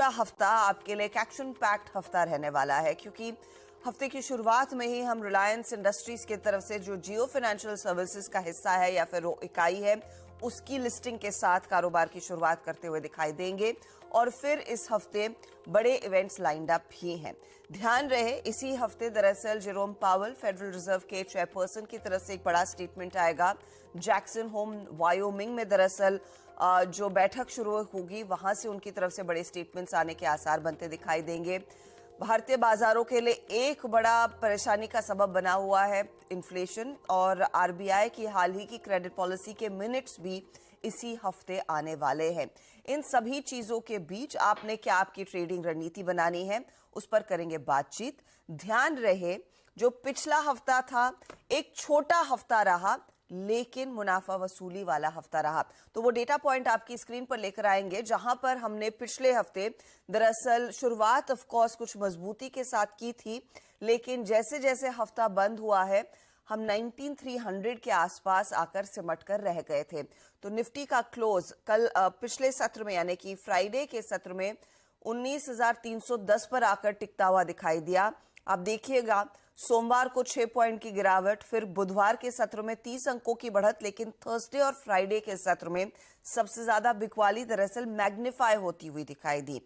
पूरा हफ्ता आपके लिए एक एक्शन पैक्ड हफ्ता रहने वाला है, क्योंकि हफ्ते की शुरुआत में ही हम रिलायंस इंडस्ट्रीज की तरफ से जो जियो फाइनेंशियल सर्विसेज का हिस्सा है या फिर वो इकाई है, उसकी लिस्टिंग के साथ कारोबार की शुरुआत करते हुए दिखाई देंगे। और फिर इस हफ्ते बड़े इवेंट्स लाइंड अप भी हैं। ध्यान रहे, इसी हफ्ते दरअसल जेरोम पावेल फेडरल रिजर्व के चेयरपर्सन की तरफ से एक बड़ा स्टेटमेंट आएगा। जैक्सन होम वायोमिंग में दरअसल जो बैठक शुरू होगी, वहां से उनकी तरफ से बड़े स्टेटमेंट्स आने के आसार बनते दिखाई देंगे। भारतीय बाजारों के लिए एक बड़ा परेशानी का सबब बना हुआ है इन्फ्लेशन, और आरबीआई की हाल ही की क्रेडिट पॉलिसी के मिनट्स भी इसी हफ्ते आने वाले हैं। इन सभी चीजों के बीच आपने क्या आपकी ट्रेडिंग रणनीति बनानी है, उस पर करेंगे बातचीत। ध्यान रहे, जो पिछला हफ्ता था एक छोटा हफ्ता रहा, लेकिन मुनाफा वसूली वाला हफ्ता रहा। तो वो डेटा पॉइंट आपकी स्क्रीन पर लेकर आएंगे, जहां पर हमने पिछले हफ्ते दरअसल शुरुआत ऑफ कोर्स कुछ मजबूती के साथ की थी, लेकिन जैसे जैसे हफ्ता बंद हुआ है हम 19,300 के आसपास आकर सिमट कर रह गए थे। तो निफ्टी का क्लोज कल पिछले सत्र में यानी कि फ्राइडे के सत्र में 19,310 पर आकर टिकता हुआ दिखाई दिया। आप देखिएगा, सोमवार को 6 पॉइंट की गिरावट, फिर बुधवार के सत्र में 30 अंकों की बढ़त, लेकिन थर्सडे और फ्राइडे के सत्र में सबसे ज्यादा बिकवाली दरअसल मैग्नीफाई होती हुई दिखाई दी।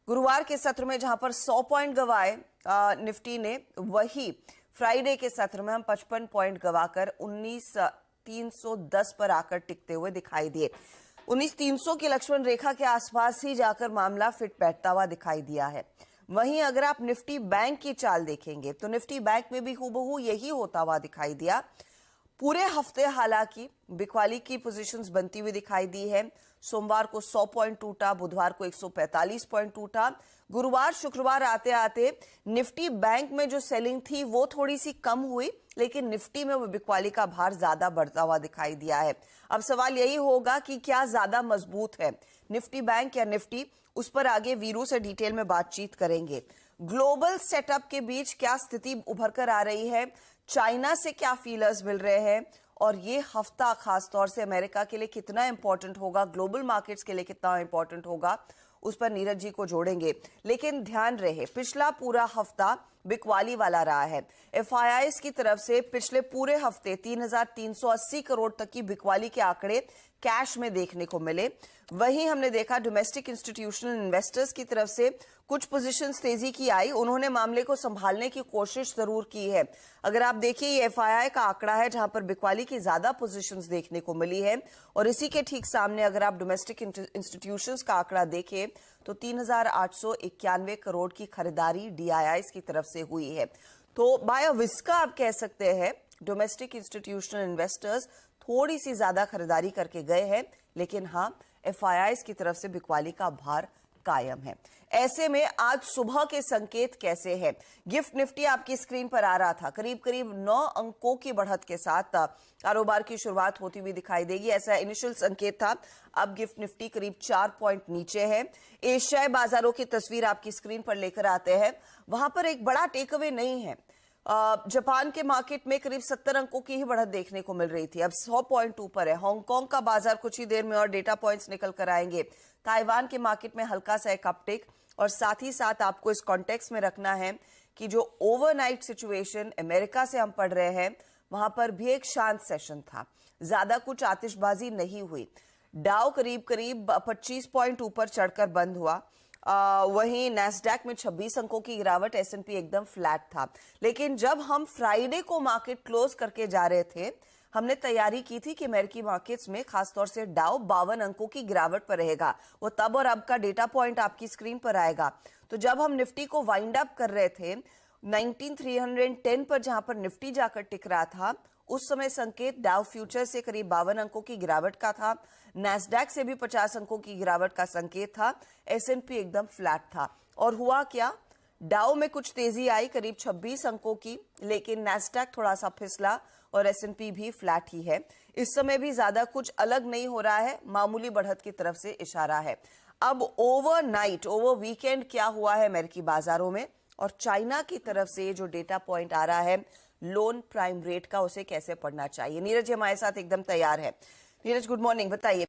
गुरुवार के सत्र में जहां पर 100 पॉइंट गवाए निफ्टी ने, वही फ्राइडे के सत्र में हम 55 पॉइंट गवाकर 19,310 पर आकर टिकते हुए दिखाई दिए। 19,300 की लक्ष्मण रेखा के आसपास ही जाकर मामला फिट बैठता हुआ दिखाई दिया है। वहीं अगर आप निफ्टी बैंक की चाल देखेंगे तो निफ्टी बैंक में भी हूबहू यही होता हुआ दिखाई दिया। पूरे हफ्ते हालांकि बिकवाली की पोजीशंस बनती हुई दिखाई दी है। सोमवार को 100 पॉइंट टूटा, बुधवार को 145 पॉइंट टूटा। गुरुवार शुक्रवार आते आते निफ्टी बैंक में जो सेलिंग थी वो थोड़ी सी कम हुई, लेकिन निफ्टी में वो बिकवाली का भार ज्यादा बढ़ता हुआ दिखाई दिया है। अब सवाल यही होगा कि क्या ज्यादा मजबूत है, निफ्टी बैंक या निफ्टी? उस पर आगे वीरू से डिटेल में बातचीत करेंगे। ग्लोबल सेटअप के बीच क्या स्थिति उभर कर आ रही है, चाइना से क्या फीलर्स मिल रहे हैं, और ये हफ्ता खासतौर से अमेरिका के लिए कितना इंपॉर्टेंट होगा, ग्लोबल मार्केट्स के लिए कितना इंपॉर्टेंट होगा, उस पर नीरज जी को जोड़ेंगे। लेकिन ध्यान रहे, पिछला पूरा हफ्ता बिकवाली वाला रहा है। एफआईआईज की तरफ से पिछले पूरे हफ्ते 3,380 करोड़ तक की बिकवाली के आंकड़े कैश में देखने को मिले। वहीं हमने देखा डोमेस्टिक इंस्टीट्यूशनल इन्वेस्टर्स की तरफ से कुछ पोजीशंस तेजी की आई, उन्होंने मामले को संभालने की कोशिश जरूर की है। अगर आप देखिए, ये एफआईआई का आंकड़ा है जहां पर बिकवाली की ज्यादा पोजीशंस देखने को मिली है, और इसी के ठीक सामने अगर आप डोमेस्टिक इंस्टीट्यूशंस का आंकड़ा देखें तो 3,891 करोड़ की खरीदारी डीआईआईज की तरफ से हुई है। तो बाय विस्का आप कह सकते हैं डोमेस्टिक इंस्टीट्यूशनल इन्वेस्टर्स थोड़ी सी ज्यादा खरीदारी करके गए हैं, लेकिन हाँ, एफआईआईज की तरफ से बिकवाली का भार कायम है। ऐसे में आज सुबह के संकेत कैसे हैं? गिफ्ट निफ्टी आपकी स्क्रीन पर आ रहा था, करीब करीब 9 अंकों की बढ़त के साथ कारोबार की शुरुआत होती हुई दिखाई देगी, ऐसा इनिशियल संकेत था। अब गिफ्ट निफ्टी करीब 4 पॉइंट नीचे है। एशियाई बाजारों की तस्वीर आपकी स्क्रीन पर लेकर आते हैं। वहां पर एक बड़ा टेक अवे नहीं है। जापान के मार्केट में करीब 70 अंकों की ही बढ़त देखने को मिल रही थी, अब 100 पॉइंट ऊपर है। हांगकांग का बाजार कुछ ही देर में और डेटा पॉइंट्स निकल कर आएंगे। ताइवान के मार्केट में हल्का सा एक अपटिक, और साथ ही साथ आपको इस कॉन्टेक्स्ट में रखना है कि जो ओवरनाइट सिचुएशन अमेरिका से हम पढ़ रहे हैं, वहां पर भी एक शांत सेशन था, ज्यादा कुछ आतिशबाजी नहीं हुई। डाउ करीब करीब 25 पॉइंट ऊपर चढ़कर बंद हुआ। वहीं नैस्डैक में 26 अंकों की गिरावट, एस&पी एकदम फ्लैट था। लेकिन जब हम फ्राइडे को मार्केट क्लोज करके जा रहे थे, हमने तैयारी की थी कि अमेरिकी मार्केट्स में खासतौर से डाउ 52 अंकों की गिरावट पर रहेगा। वो तब और अब का डेटा पॉइंट आपकी स्क्रीन पर आएगा। तो जब हम निफ्टी को वाइंड अप कर रहे थे 19,310 पर, जहां पर निफ्टी जाकर टिक रहा था, उस समय संकेत डाउ फ्यूचर से करीब 52 अंकों की गिरावट का था, नैस्डैक से भी 50 अंकों की गिरावट का संकेत था, एस&पी एकदम फ्लैट था। और हुआ क्या, डाउ में कुछ तेजी आई करीब 26 अंकों की, लेकिन नैस्डैक थोड़ा सा फिसला और एस&पी भी फ्लैट ही है। इस समय भी ज्यादा कुछ अलग नहीं हो रहा है, मामूली बढ़त की तरफ से इशारा है। अब ओवरनाइट, ओवर वीकेंड क्या हुआ है अमेरिकी बाजारों में, और चाइना की तरफ से जो डेटा पॉइंट आ रहा है लोन प्राइम रेट का, उसे कैसे पढ़ना चाहिए? नीरज हमारे साथ एकदम तैयार है। नीरज, गुड मॉर्निंग, बताइए।